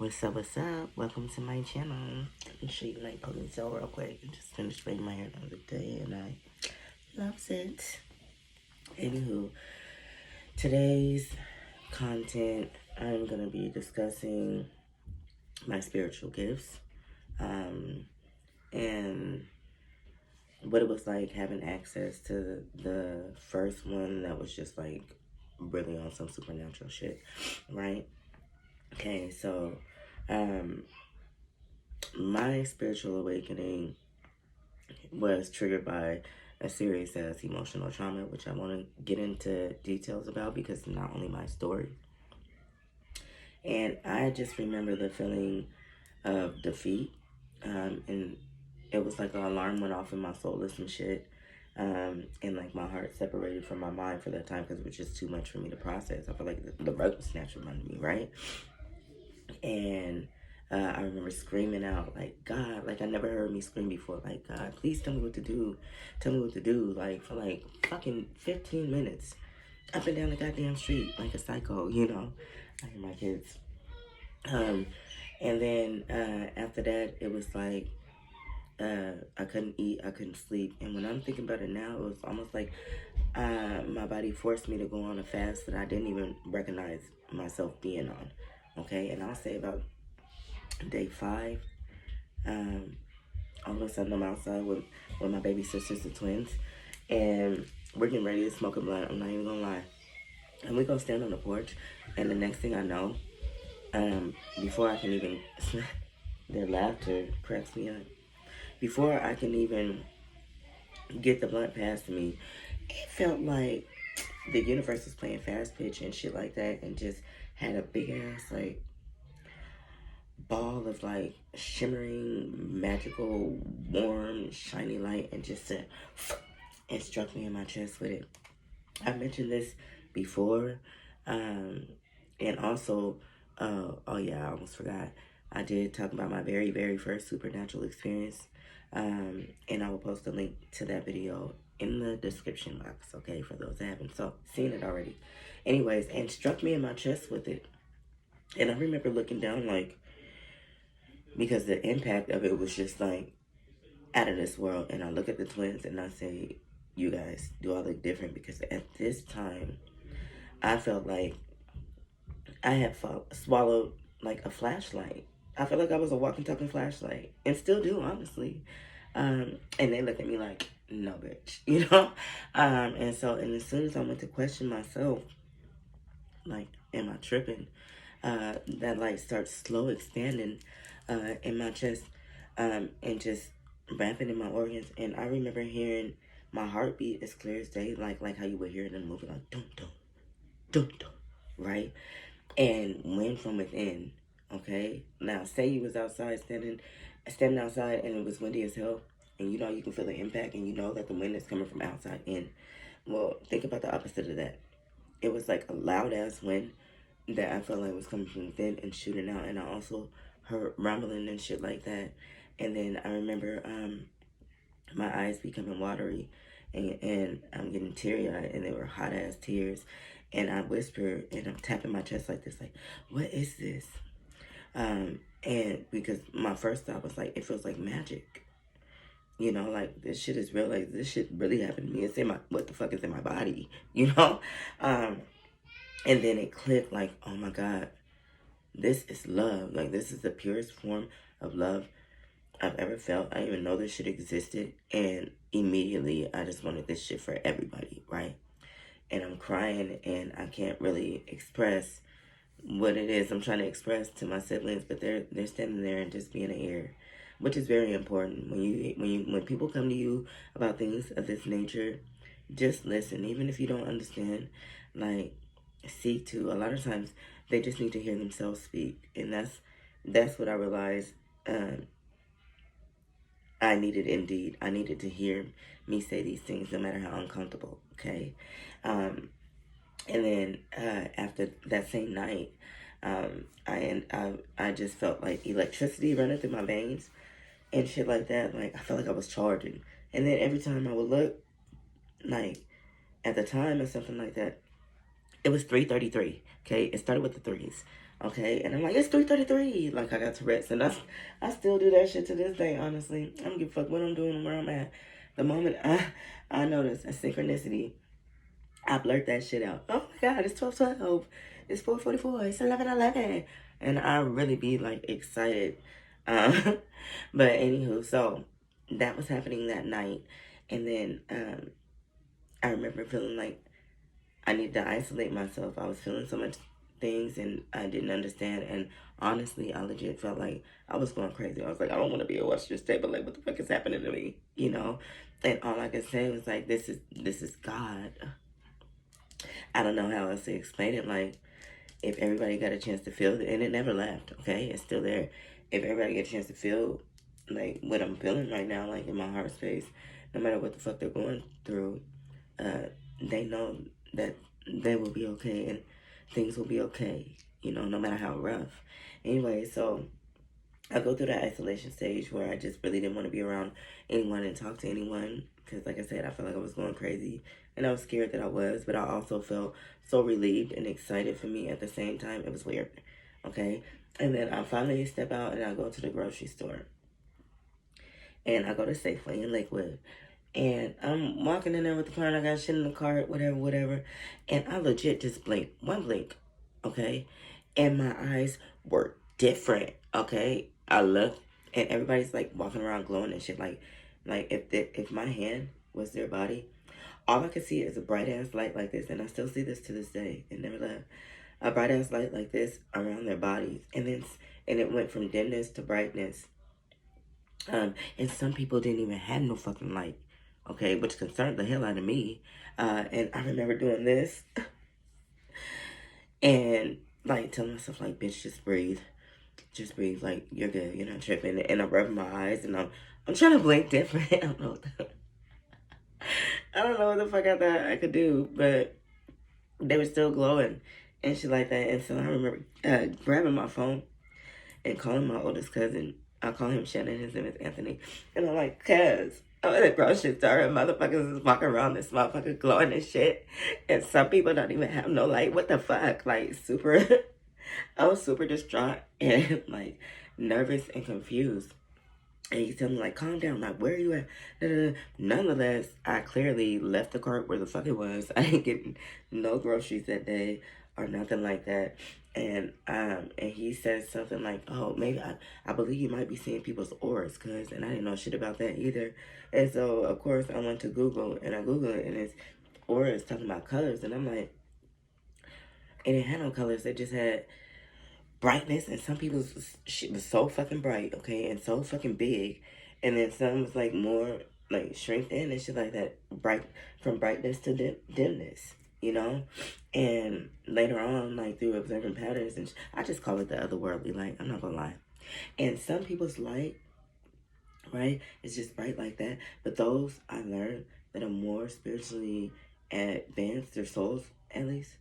What's up, what's up? Welcome to my channel. Let me show you my ponytail real quick. I just finished braiding my hair the other day and I loves it. Anywho, today's content, I'm going to be discussing my spiritual gifts and what it was like having access to the first one that was just like really on some supernatural shit, right? Okay, so my spiritual awakening was triggered by a serious ass emotional trauma, which I want to get into details about because it's not only my story. And I just remember the feeling of defeat. And it was like an alarm went off in my soul or some shit. And like my heart separated from my mind for that time because it was just too much for me to process. I felt like the rug was snatched from under me, right? And I remember screaming out, like, God, like, I never heard me scream before. Like, God, please tell me what to do. Tell me what to do. Like, for like fucking 15 minutes. Up and down the goddamn street, like a psycho, you know? I hear my kids. And then after that, it was like, I couldn't eat, I couldn't sleep. And when I'm thinking about it now, it was almost like my body forced me to go on a fast that I didn't even recognize myself being on. Okay, and I'll say about day 5, all of a sudden I'm outside with my baby sisters, the twins, and we're getting ready to smoke a blunt. I'm not even gonna lie. And we go stand on the porch, and the next thing I know, before I can even, their laughter cracks me up. Before I can even get the blunt past me, it felt like the universe was playing fast pitch and shit like that, and just had a big ass like ball of like shimmering, magical, warm, shiny light, and just said, and struck me in my chest with it. I mentioned this before, and also, oh yeah, I almost forgot. I did talk about my very, very first supernatural experience, and I will post a link to that video in the description box, okay, for those that haven't seen it already. Anyways, and struck me in my chest with it. And I remember looking down like, because the impact of it was just like out of this world. And I look at the twins and I say, you guys, do I look different? Because at this time, I felt like I had swallowed like a flashlight. I felt like I was a walking, talking flashlight, and still do, honestly. And they look at me like, no, bitch, you know? And so, and as soon as I went to question myself, like, am I tripping? That light starts slow expanding in my chest, and just ramping in my organs. And I remember hearing my heartbeat as clear as day, like how you would hear it in a movie, like dum dum dum dum, right? And wind from within. Okay, now say you was outside standing outside, and it was windy as hell, and you know you can feel the impact, and you know that the wind is coming from outside in. Well, think about the opposite of that. It was like a loud ass wind that I felt like was coming from within and shooting out, and I also heard rumbling and shit like that. And then I remember my eyes becoming watery, and I'm getting teary eyed, and they were hot ass tears. And I whisper, and I'm tapping my chest like this, like, what is this? And because my first thought was like, it feels like magic. You know, like, this shit is real. Like, this shit really happened to me. It's in my, what the fuck is in my body? You know? And then it clicked like, oh my God, this is love. Like, this is the purest form of love I've ever felt. I didn't even know this shit existed. And immediately, I just wanted this shit for everybody, right? And I'm crying, and I can't really express what it is I'm trying to express to my siblings, but they're standing there and just being an ear, which is very important. When people come to you about things of this nature, just listen. Even if you don't understand, like, seek to. A lot of times, they just need to hear themselves speak, and that's what I realized. I needed, indeed. I needed to hear me say these things, no matter how uncomfortable. Okay. And then after that same night, I just felt like electricity running through my veins and shit like that. Like, I felt like I was charging. And then every time I would look, like, at the time or something like that, it was 3:33. Okay, it started with the threes. Okay, and I'm like, it's 3:33. Like, I got Tourette's, and I still do that shit to this day. Honestly, I don't give a fuck what I'm doing, where I'm at. The moment I notice a synchronicity, I blurt that shit out. Oh my God, it's 12:12. It's 4:44. It's 11:11, and I really be like excited. Um, but anywho, so that was happening that night, and then I remember feeling like I needed to isolate myself. I was feeling so much things and I didn't understand. And honestly, I legit felt like I was going crazy. I was like, I don't want to be a Western state, but like, what the fuck is happening to me? You know? And all I could say was like, this is God. I don't know how else to explain it. Like, if everybody got a chance to feel it, and it never left, okay? It's still there. If everybody get a chance to feel like what I'm feeling right now, like in my heart space, no matter what the fuck they're going through, they know that they will be okay and things will be okay, you know, no matter how rough. Anyway, so I go through that isolation stage where I just really didn't want to be around anyone and talk to anyone because, like I said, I felt like I was going crazy and I was scared that I was, but I also felt so relieved and excited for me at the same time. It was weird, okay? And then I finally step out and I go to the grocery store and I go to Safeway in Lakewood. And I'm walking in there with the car and I got shit in the cart, whatever. And I legit just blinked, one blink, okay? And my eyes were different, okay? I looked and everybody's like walking around glowing and shit. Like if my hand was their body, all I could see is a bright ass light like this. And I still see this to this day. It never left. A bright ass light like this around their bodies. And it went from dimness to brightness. And some people didn't even have no fucking light. Okay, which concerned the hell out of me. And I remember doing this and like telling myself like, bitch, just breathe. Just breathe, like you're good, you're not tripping. And I'm rubbing my eyes and I'm trying to blink different. I don't know what the fuck I thought I could do, but they were still glowing and shit like that. And so I remember grabbing my phone and calling my oldest cousin. I call him Shannon, his name is Anthony. And I'm like, cuz, I'm at the grocery store and motherfuckers is walking around this motherfucker glowing and shit. And some people don't even have no light. What the fuck? Like, super, I was super distraught and like nervous and confused. And he's telling me like, calm down, like, where are you at? Nonetheless, I clearly left the cart where the fuck it was. I didn't get no groceries that day or nothing like that. And he said something like, oh, maybe I believe you might be seeing people's auras, cuz, and I didn't know shit about that either. And so, of course, I went to Google, and I Googled it, and it's auras talking about colors, and I'm like, and it had no colors, it just had brightness, and some people's shit was so fucking bright, okay, and so fucking big, and then some was like more like shrink in and shit like that, bright from brightness to dimness, you know. And later on, like through observing patterns, and I just call it the otherworldly light. I'm not gonna lie. And some people's light, right, is just bright like that, but those I learned that are more spiritually advanced, their souls at least,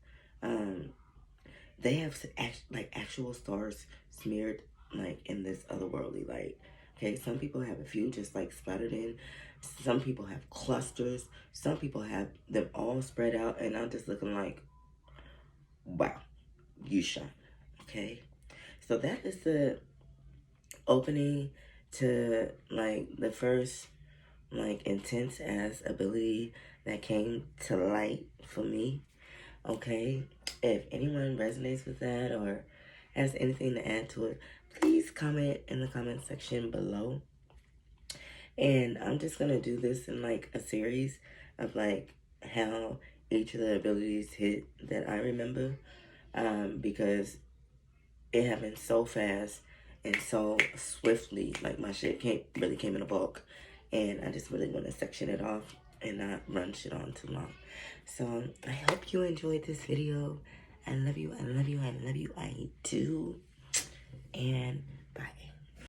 they have like actual stars smeared like in this otherworldly light. Okay, some people have a few just like splattered in. Some people have clusters. Some people have them all spread out, and I'm just looking like, wow, you shine. Okay, so that is the opening to like the first like intense ass ability that came to light for me. Okay, if anyone resonates with that or has anything to add to it, please comment in the comment section below. And I'm just gonna do this in like a series of like how each of the abilities hit that I remember, because it happened so fast and so swiftly. Like my shit really came in a bulk, and I just really want to section it off and not run shit on too long. So I hope you enjoyed this video. I love you, I love you, I love you, I do. And bye.